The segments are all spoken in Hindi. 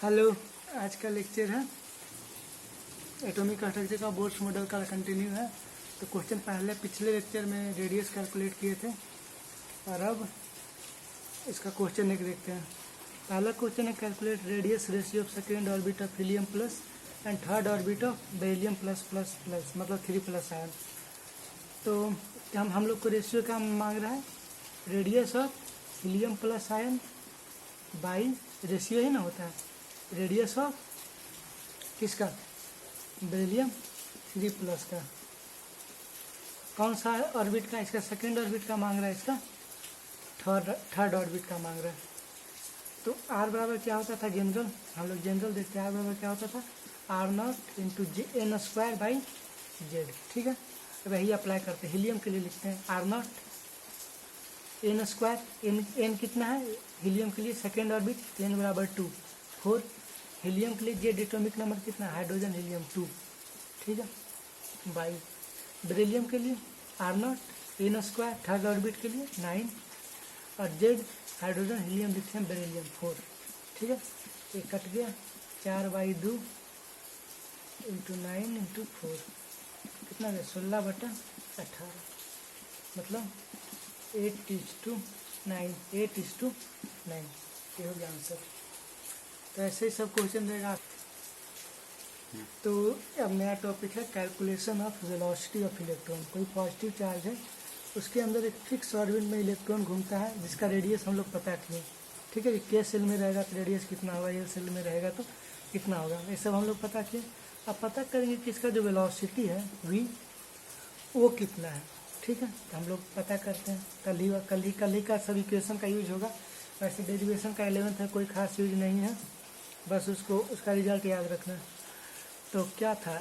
हेलो, आज का लेक्चर है एटॉमिक स्ट्रक्चर का बोर्स मॉडल का कंटिन्यू है। तो क्वेश्चन पहले पिछले लेक्चर में रेडियस कैलकुलेट किए थे और अब इसका क्वेश्चन एक देखते हैं। पहला क्वेश्चन है calculate radius ratio of second orbit of helium plus and third orbit of beryllium plus plus plus मतलब 3+ आयन। तो हम लोग को रेशियो क्या मांग रहा है, radius of helium plus ion by ratio ही ना होता है, रेडियस ऑफ किसका, बेरिलियम 3+ का। कौन सा ऑर्बिट का, इसका सेकेंड ऑर्बिट का मांग रहा है, इसका थर्ड ऑर्बिट का मांग रहा है। तो आर बराबर क्या होता था जनरल, हम लोग जनरल देखते हैं। आर बराबर क्या होता था, R0 into n² by Z. ठीक है, वही अप्लाई करते हैं। हीलियम के लिए लिखते हैं R0 n², n कितना है हीलियम के लिए सेकेंड ऑर्बिट, n बराबर 2, 4। हीलियम के लिए जेड एटॉमिक नंबर कितना, हाइड्रोजन हीलियम 2। ठीक है, बाई बेरिलियम के लिए R0 n² थर्ड ऑर्बिट के लिए 9 और जेड हाइड्रोजन हीलियम लिखते हैं बेरिलियम 4। ठीक है, ये कट गया, 4/2 इंटू 9 इंटू 4 कितना गया, 16/18 मतलब 8:9, 8:9। ये हो गया आंसर। तो ऐसे ही सब क्वेश्चन रहेगा। तो अब नया टॉपिक है calculation of velocity of electron. कोई पॉजिटिव चार्ज है, उसके अंदर एक फिक्स ऑर्बिट में इलेक्ट्रॉन घूमता है जिसका रेडियस हम लोग पता किए। ठीक है, के सेल में रहेगा तो रेडियस कितना होगा, एल सेल में रहेगा तो कितना होगा, ये सब हम लोग पता किए। अब पता करेंगे कि इसका जो वेलोसिटी है वी वो कितना है। ठीक है, तो हम लोग पता करते हैं। कल ही का सब इक्वेशन का यूज होगा। वैसे डेरिवेशन का 11th है, कोई खास यूज नहीं है, बस उसका रिजल्ट याद रखना। तो क्या था,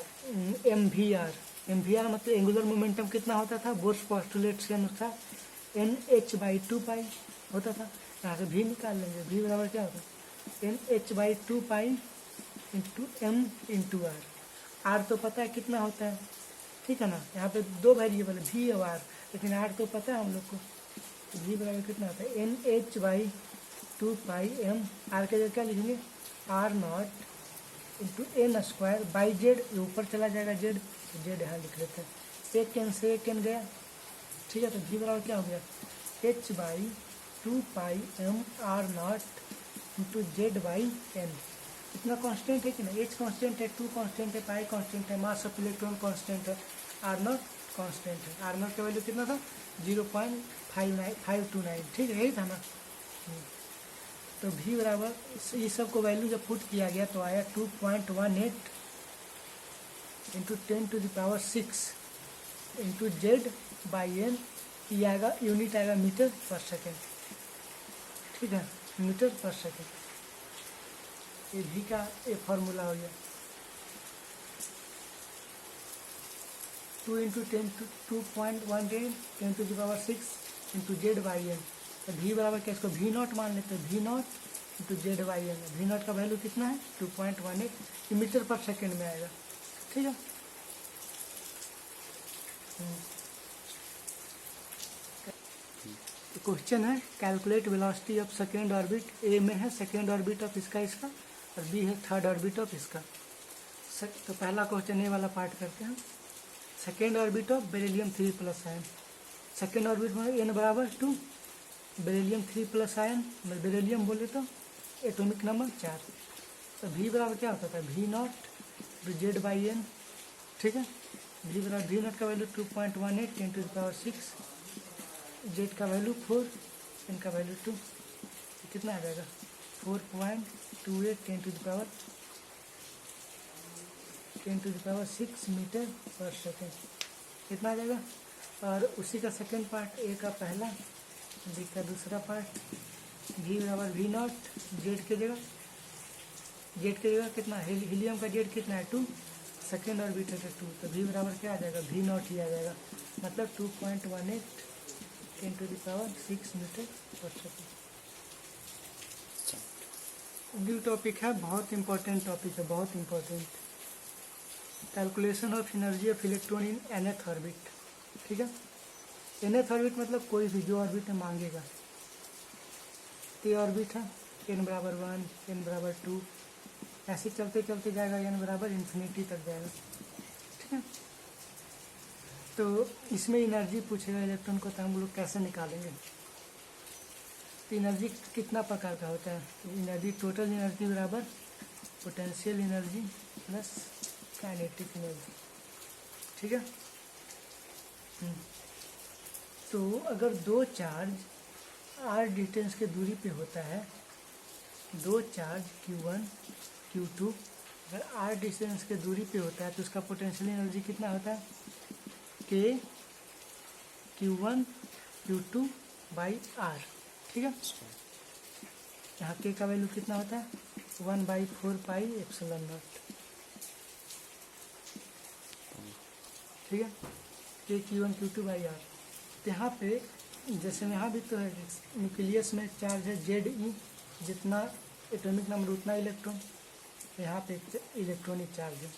एम वी आर मतलब एंगुलर मोमेंटम कितना होता था, बोर्स पोस्टुलेट के अनुसार NH/2π होता था। यहाँ से भी निकाल लेंगे, भी बराबर क्या होता है NH/2π into m into R. R तो पता है कितना होता है, ठीक है ना। यहाँ पे दो वेरिएबल है भी और आर, लेकिन आर तो पता है हम लोग को। तो भी बराबर कितना होता है NH/2πm। आर के जगह क्या लिखेंगे, R0 into n² by Z, ऊपर चला जाएगा जेड, तो जेड यहाँ लिख लेते हैं। एक एन से एक एन गया। ठीक है, तो भी बराबर क्या हो गया, H/2πm R0 इंटू Z/n। इतना कांस्टेंट है कि ना, H कांस्टेंट है, 2 कांस्टेंट है, पाई कांस्टेंट है, मास ऑफ इलेक्ट्रॉन कांस्टेंट है, R0 कांस्टेंट है। R0 का वैल्यू कितना था, 0.529। ठीक है, यही था ना। तो भी बराबर इस सब को वैल्यू जब पुट किया गया तो आया 2.18 इंटू 10⁶ इंटू Z/n। ये आएगा, यूनिट आएगा मीटर पर सेकेंड। ठीक है, मीटर पर सेकेंड। ये भी का एक फॉर्मूला हो गया, 2 इंटू 2.18 10⁶ इंटू Z/n। तो भी बराबर क्या, इसको V0 मान लेते हैं, V0 इंटू Z/n। V0 का वैल्यू कितना है 2.18 मीटर पर सेकेंड में आएगा। ठीक है, तो क्वेश्चन है calculate velocity of second orbit. A में है सेकेंड ऑर्बिट ऑफ इसका और बी है थर्ड ऑर्बिट ऑफ इसका। तो पहला क्वेश्चन ए वाला पार्ट करते हैं। Second orbit of beryllium 3+ ion. Second orbit में n बराबर 2, बेरिलियम 3+ आयन, बेरिलियम बोले तो एटॉमिक नंबर 4। तो भी बराबर क्या होता था, V0 Z/n। ठीक है, भी बराबर V0 का वैल्यू 2.18 10⁶, जेड का वैल्यू 4, एन का वैल्यू 2, कितना आ जाएगा 4.28 10⁶ मीटर पर सेकेंड, कितना आ जाएगा। और उसी का सेकेंड पार्ट, ए का पहला, बी का दूसरा पार्ट। भी बराबर V0 जेड के जगह कितना, हीलियम का जेड कितना है 2, सेकेंड ऑर्बिट है 2, तो भी बराबर क्या आ जाएगा, V0 ही आ जाएगा, मतलब 2.18 10⁶ मीटर पर सेकेंड। न्यू टॉपिक है, बहुत इंपॉर्टेंट टॉपिक है, बहुत important. Calculation of energy of electron in nth orbit. ठीक है, nth ऑर्बिट मतलब कोई भी जो ऑर्बिट में मांगेगा। ये ऑर्बिट है, n बराबर 1, n बराबर 2, ऐसे चलते चलते जाएगा n बराबर इन्फिनिटी तक जाएगा, ठीक है। तो इसमें एनर्जी पूछेगा इलेक्ट्रॉन को, तो हम लोग कैसे निकालेंगे। तो एनर्जी कितना प्रकार का होता है, तो एनर्जी टोटल एनर्जी बराबर potential energy plus kinetic energy, ठीक है। तो अगर दो चार्ज r डिस्टेंस के दूरी पे होता है, दो चार्ज Q1 Q2 अगर r डिस्टेंस के दूरी पे होता है तो उसका पोटेंशियल एनर्जी कितना होता है, K Q1 Q2 by R, ठीक है। यहाँ K का वैल्यू कितना होता है 1/4 पाई एप्सिलॉन नॉट, ठीक है। K Q1 Q2 by R। तो यहाँ पे जैसे यहाँ भी तो है न्यूक्लियस में चार्ज है Ze, जितना एटॉमिक नंबर उतना इलेक्ट्रॉन, तो यहाँ पे इलेक्ट्रॉनिक चार्ज है,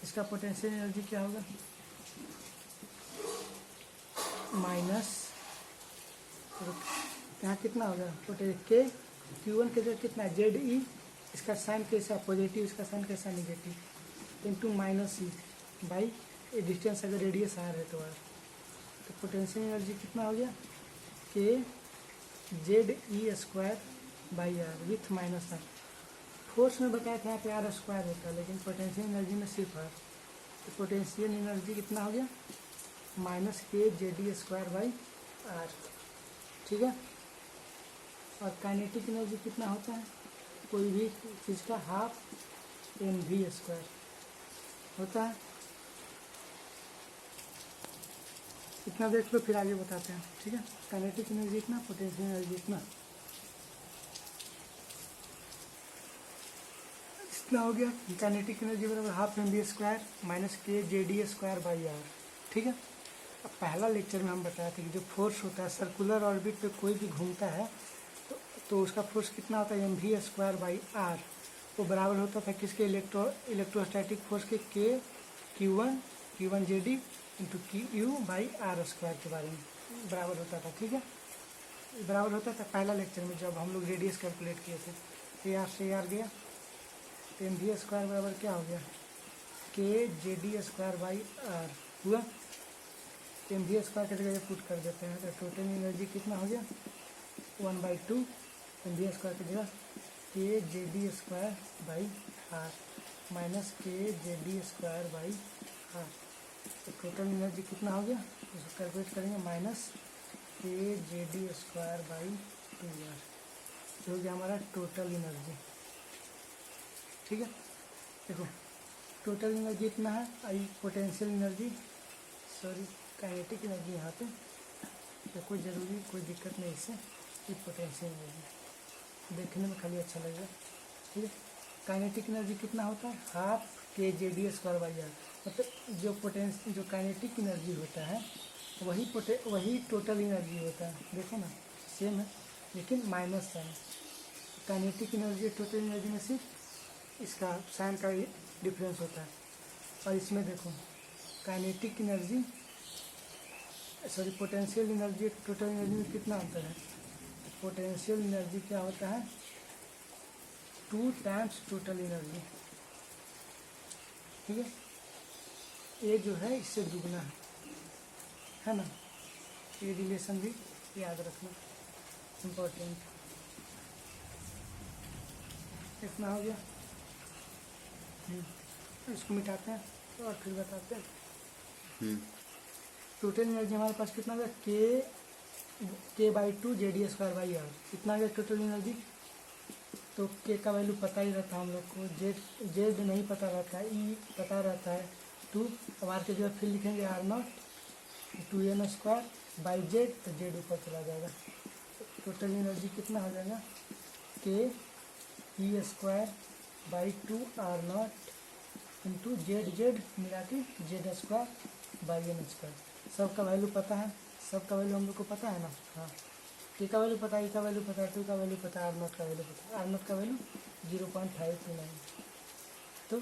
इसका पोटेंशियल एनर्जी क्या होगा माइनस, यहाँ कितना होगा पोटेंशियल K Q1 के जगह कितना Ze, इसका साइन कैसा पॉजिटिव, इसका साइन कैसा negative, into minus E by distance अगर रेडियस R है तो R। तो पोटेंशियल एनर्जी कितना हो गया K Ze² by R with minus R। Force में बताया था यहाँ पे R² होता है, लेकिन पोटेंशियल एनर्जी में सिर्फ R। तो पोटेंशियल एनर्जी कितना हो गया minus K Ze² by R, ठीक है। और काइनेटिक एनर्जी कितना होता है, कोई भी चीज़ का हाफ mv² होता है। इतना देख लो फिर आगे बताते हैं, ठीक है। काइनेटिक एनर्जी इतना, पोटेंशियल एनर्जी इतना, इतना हो गया। काइनेटिक एनर्जी बराबर half mv² minus K Ze² by R, ठीक है। अब पहला लेक्चर में हम बताए थे कि जो फोर्स होता है सर्कुलर ऑर्बिट पे कोई भी घूमता है तो उसका फोर्स कितना होता है mv² बाई R, वो बराबर होता था किसके इलेक्ट्रोस्टैटिक फोर्स के K Q1 Ze into Q by R² के बारे में बराबर होता था, ठीक है। बराबर होता था पहला लेक्चर में जब हम लोग रेडियस कैलकुलेट किए थे। तो यहाँ से यार गया तो mv² बराबर क्या हो गया K Ze² बाई R हुआ। mv² के जगह पुट कर देते हैं तो टोटल एनर्जी कितना हो गया 1/2 mv² की जगह K Ze² by R minus K Ze² by R। तो टोटल एनर्जी कितना हो गया इसको कैलकुलेट करेंगे minus K Ze² by 2R, जो हो गया हमारा टोटल एनर्जी, ठीक है। देखो टोटल एनर्जी इतना है, आई पोटेंशियल एनर्जी काइनेटिक एनर्जी यहाँ पे तो कोई ज़रूरी कोई दिक्कत नहीं इससे, ये पोटेंशियल एनर्जी देखने में खाली अच्छा लगेगा, ठीक है। काइनेटिक एनर्जी कितना होता है half K Ze² by R, मतलब जो काइनेटिक एनर्जी होता है वही टोटल एनर्जी होता है, देखो ना सेम है लेकिन minus sign. Kinetic energy total energy में सिर्फ इसका साइन का डिफरेंस होता है, और इसमें देखो kinetic energy potential energy total energy में कितना अंतर है। पोटेंशियल एनर्जी क्या होता है 2 टाइम्स टोटल एनर्जी, ठीक है। ये जो है इससे दुगना है ना, ये रिलेशन भी याद रखना इम्पोर्टेंट। इतना हो गया, इसको मिटाते हैं और फिर बताते हैं। टोटल एनर्जी हमारे पास कितना होगा K/2 Ze² बाई R, इतना गया टोटल एनर्जी। तो K का वैल्यू पता ही रहता है हम लोग को, Z नहीं पता रहता है, E पता रहता है 2, अब R के जगह फिर लिखेंगे R0 2n² बाई Z, तो Z ऊपर चला जाएगा। टोटल एनर्जी कितना हो जाएगा K E² by 2 R0 into Z मिला के Z² बाई n²। सबका वैल्यू पता है, सबका वैल्यू हम लोग को पता है ना, हाँ। K का वैल्यू पता है, E का वैल्यू पता है, 2 का वैल्यू पता है, R0 का वैल्यू पता है। R0 का वैल्यू 0.529, तो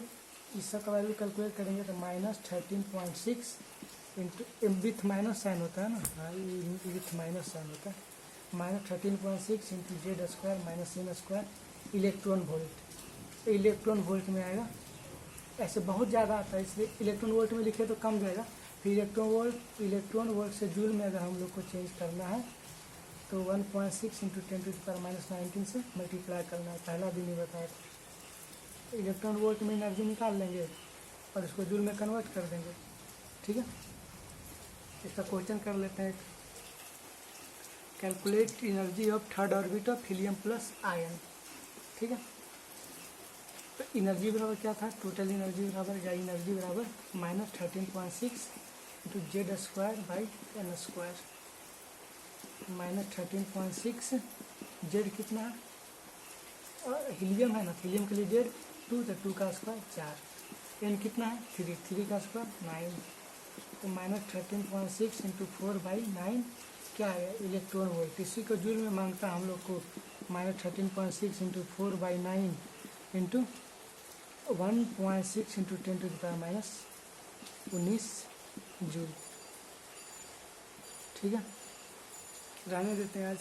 इस सब का वैल्यू कैलकुलेट करेंगे तो minus 13.6 into with minus sign होता है ना, हाँ विथ माइनस साइन होता है, minus 13.6 into Z² minus n² electron volt, electron volt में आएगा। ऐसे बहुत ज़्यादा आता है, इसलिए इलेक्ट्रॉन वोल्ट में लिखे तो कम जाएगा। फिर इलेक्ट्रॉन वोल्ट से जूल में अगर हम लोग को चेंज करना है तो 1.6 इंटू 10⁻19 से मल्टीप्लाई करना है। पहला दिन ही बताया था। इलेक्ट्रॉन वोल्ट में एनर्जी निकाल लेंगे और इसको जूल में कन्वर्ट कर देंगे। ठीक है, इसका क्वेश्चन कर लेते हैं। Calculate energy of third orbit of helium plus ion. ठीक है, तो एनर्जी बराबर क्या था, टोटल एनर्जी बराबर या एनर्जी बराबर -13.6 इंटू Z²/n²। -13.6 जेड कितना है, और हीलियम है ना, हीलियम के लिए जेड 2, तो 2 का स्क्वायर 4, एन कितना है 3, 3 का स्क्वायर 9, तो -13.6 इंटू 4/9 क्या है, इलेक्ट्रॉन वोल्ट। इसी को जूल में मांगता है हम लोग को। -13.6 इंटू 4/9 इंटू 1.6 इंटू 10⁻19 जूल। ठीक है, रहने देते हैं आज।